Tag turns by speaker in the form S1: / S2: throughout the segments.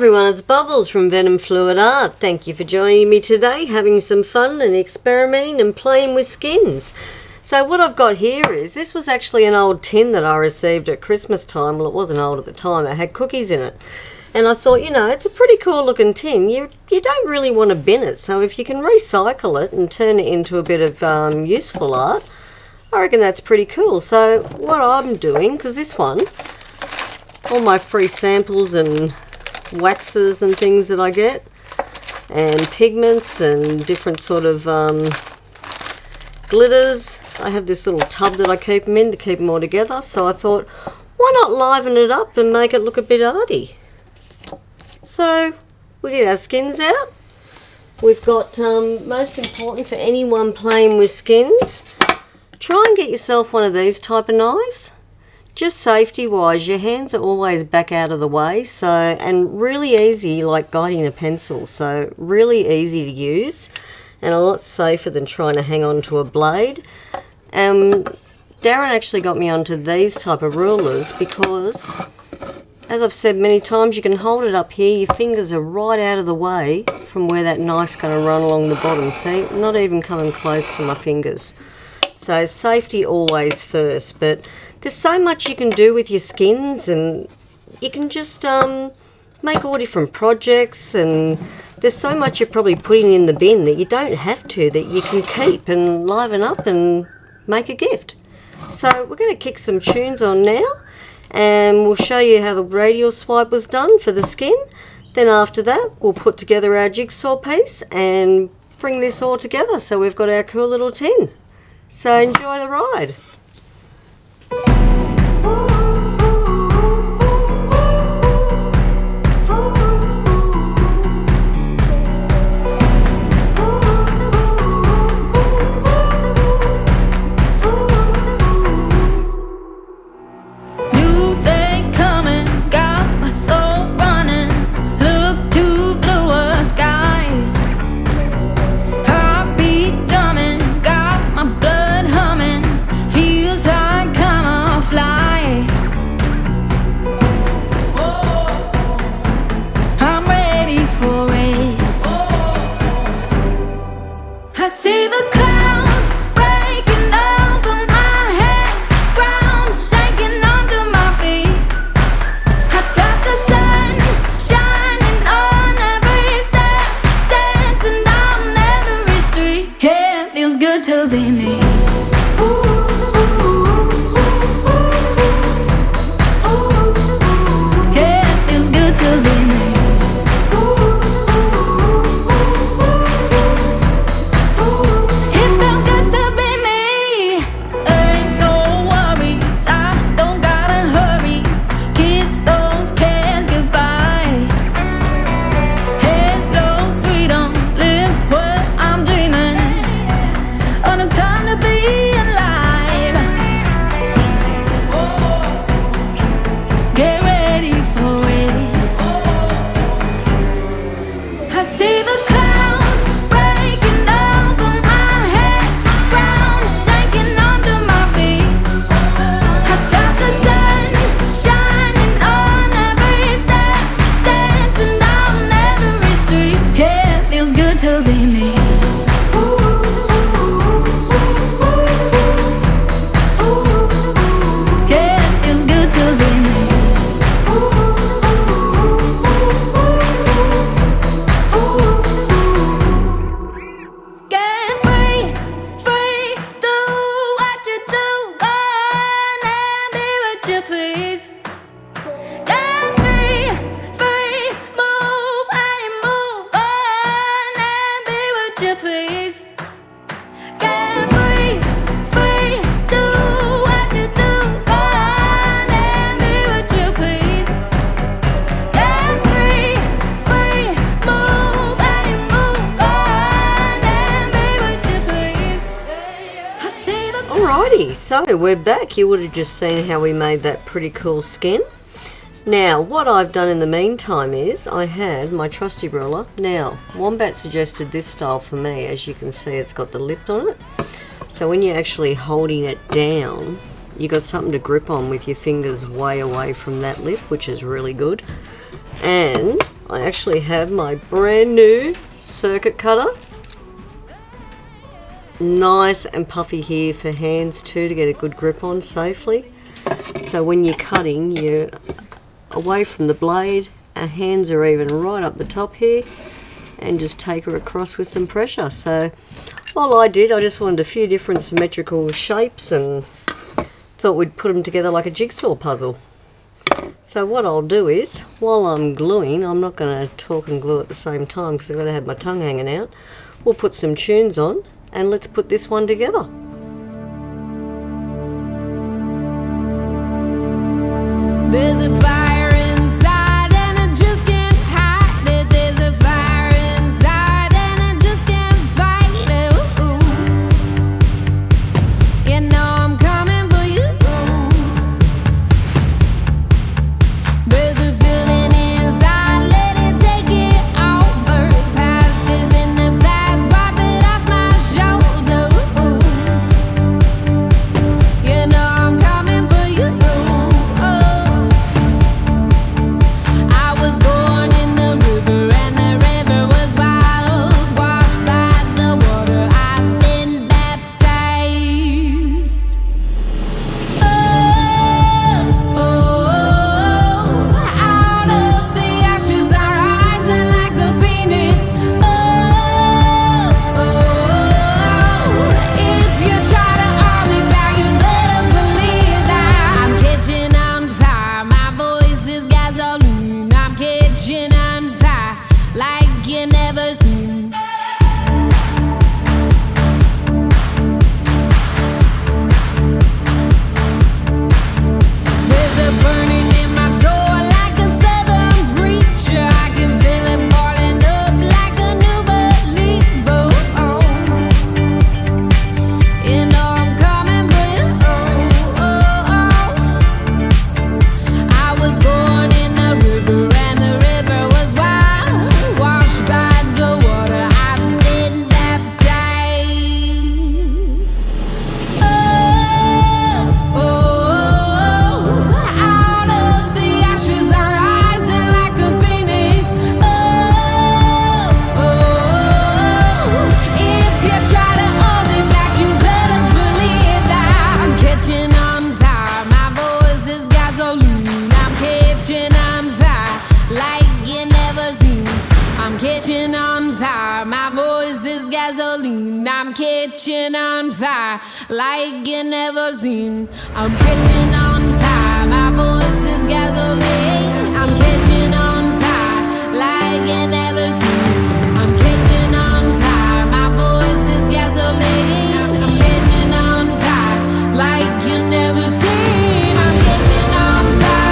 S1: everyone, it's Bubbles from venomfluidart. Thank you for joining me today, having some fun and experimenting and playing with skins. So what I've got here is, this was actually an old tin that I received at Christmas time. Well, it wasn't old at the time, it had cookies in it. And I thought, you know, it's a pretty cool looking tin. You don't really want to bin it, so if you can recycle it and turn it into a bit of useful art, I reckon that's pretty cool. So what I'm doing, because this one, all my free samples and waxes and things that I get, and pigments and different sort of glitters. I have this little tub that I keep them in to keep them all together, so I thought, why not liven it up and make it look a bit arty? So we get our skins out. We've got, most important for anyone playing with skins, try and get yourself one of these type of knives. Just safety wise, your hands are always back out of the way, so, and really easy, like guiding a pencil, so really easy to use and a lot safer than trying to hang on to a blade. Darren actually got me onto these type of rulers because, as I've said many times, you can hold it up here, your fingers are right out of the way from where that knife's going to run along the bottom. See, not even coming close to my fingers. So safety always first, but there's so much you can do with your skins, and you can just make all different projects, and there's so much you're probably putting in the bin that you don't have to, that you can keep and liven up and make a gift. So we're going to kick some tunes on now, and we'll show you how the radial swipe was done for the skin. Then after that, we'll put together our jigsaw piece and bring this all together so we've got our cool little tin. So enjoy the ride. So we're back. You would have just seen how we made that pretty cool skin. Now what I've done in the meantime is I had my trusty ruler. Now Wombat suggested this style for me. As you can see, it's got the lip on it, so when you're actually holding it down, you got something to grip on with your fingers way away from that lip, which is really good. And I actually have my brand new circuit cutter. Nice and puffy here for hands too, to get a good grip on safely. So when you're cutting, you're away from the blade, our hands are even right up the top here, and just take her across with some pressure. So all I did, I just wanted a few different symmetrical shapes and thought we'd put them together like a jigsaw puzzle. So what I'll do is, while I'm gluing, I'm not going to talk and glue at the same time because I've got to have my tongue hanging out. We'll put some tunes on and let's put this one together.
S2: There's a fire inside and I just can't hide it. There's a fire inside and I just can't fight it. Ooh. You know I'm coming for you. There's a feeling inside, let it take it over. The past is in the past, wipe it off my shoulder. Ooh. You know I'm coming for you. Catching on fire like you never seen. I'm catching on fire, my voice is gasoline. I'm catching on fire like you never seen. I'm catching on fire, my voice is gasoline. I'm catching on fire like you never seen. I'm catching on fire, my voice is gasoline. I'm catching on fire like you never seen. I'm catching on fire,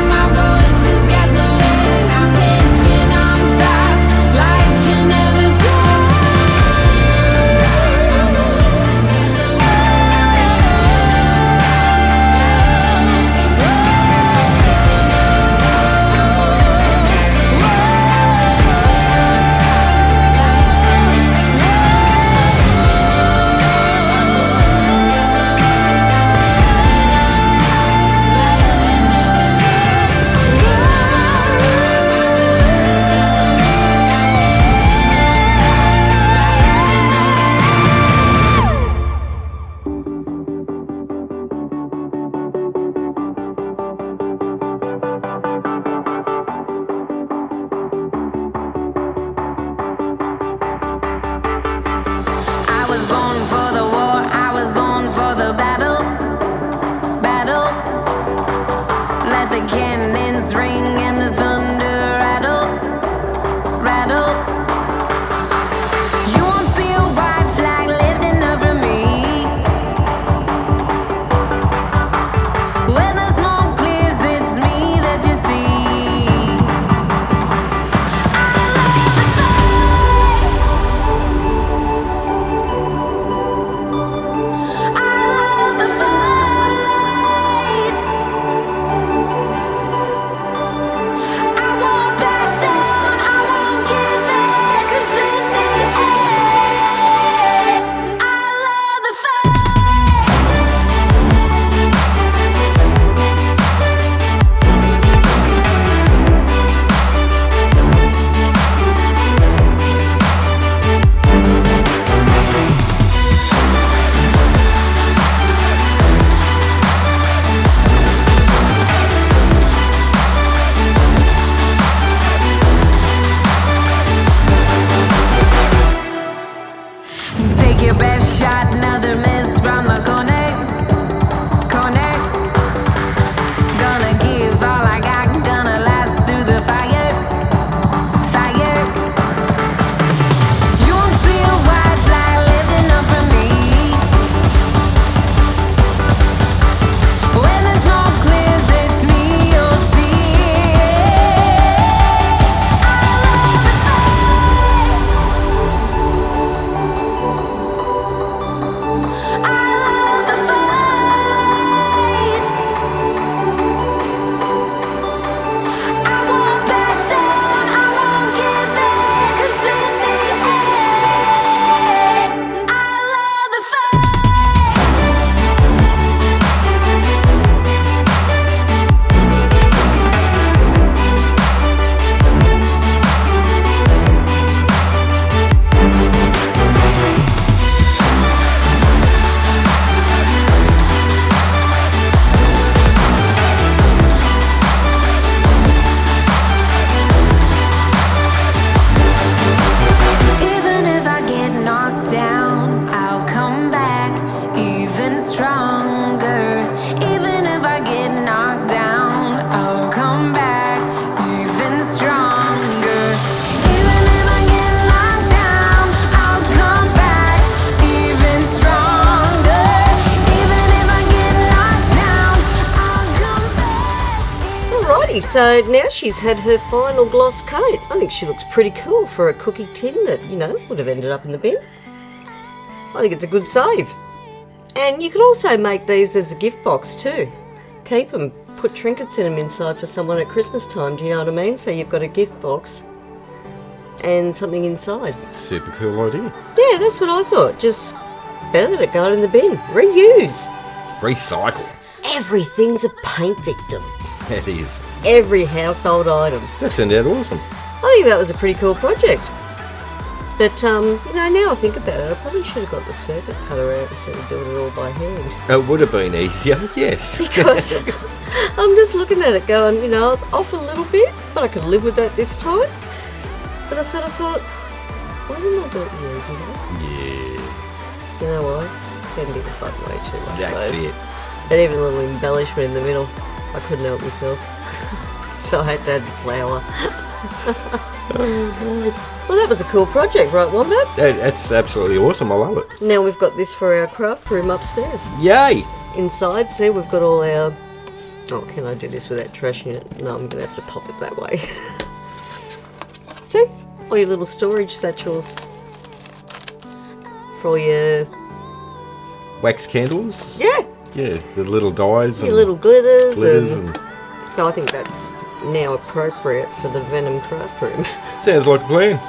S2: my voice is gasoline. I'm catching on fire like you never seen. My voice is gasoline.
S1: So now she's had her final gloss coat. I think she looks pretty cool for a cookie tin that, you know, would have ended up in the bin. I think it's a good save. And you could also make these as a gift box too. Keep them, put trinkets in them inside for someone at Christmas time, do you know what I mean? So you've got a gift box and something inside.
S3: Super cool idea.
S1: Yeah, that's what I thought. Just better than it going in the bin. Reuse.
S3: Recycle.
S1: Everything's a paint victim.
S3: That is.
S1: Every household item.
S3: That turned out awesome.
S1: I think that was a pretty cool project. But, you know, now I think about it, I probably should have got the circuit cutter out instead of doing it all by hand.
S3: It would have been easier, yes.
S1: Because I'm just looking at it going, you know, I was off a little bit, but I could live with that this time. But I sort of thought, why didn't I do it years ago?
S3: Yeah.
S1: You know why? Bending the button way too much.
S3: That's
S1: suppose.
S3: it.
S1: And even a little embellishment in the middle. I couldn't help myself. So I had to add the flower. Well, that was a cool project, right, Wombat?
S3: That's absolutely awesome. I love it.
S1: Now we've got this for our craft room upstairs.
S3: Yay!
S1: Inside, see, we've got all our... Oh, can I do this without trashing it? No, I'm going to have to pop it that way. See? All your little storage satchels. For all your...
S3: Wax candles?
S1: Yeah.
S3: Yeah, the little dyes.
S1: Your
S3: and
S1: little glitters.
S3: and...
S1: So I think that's now appropriate for the Venom craft room.
S3: Sounds like a plan.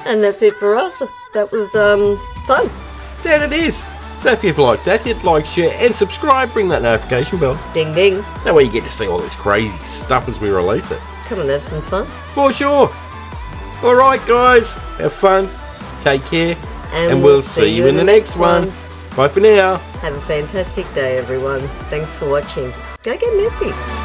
S1: And that's it for us. That was fun.
S3: That it is. So if you've liked that, hit like, share and subscribe. Ring that notification bell.
S1: Ding ding.
S3: That way you get to see all this crazy stuff as we release it.
S1: Come and have some fun.
S3: For sure. Alright guys, have fun. Take care. And we'll see you in the next one. Bye for now.
S1: Have a fantastic day, everyone. Thanks for watching. Go get messy.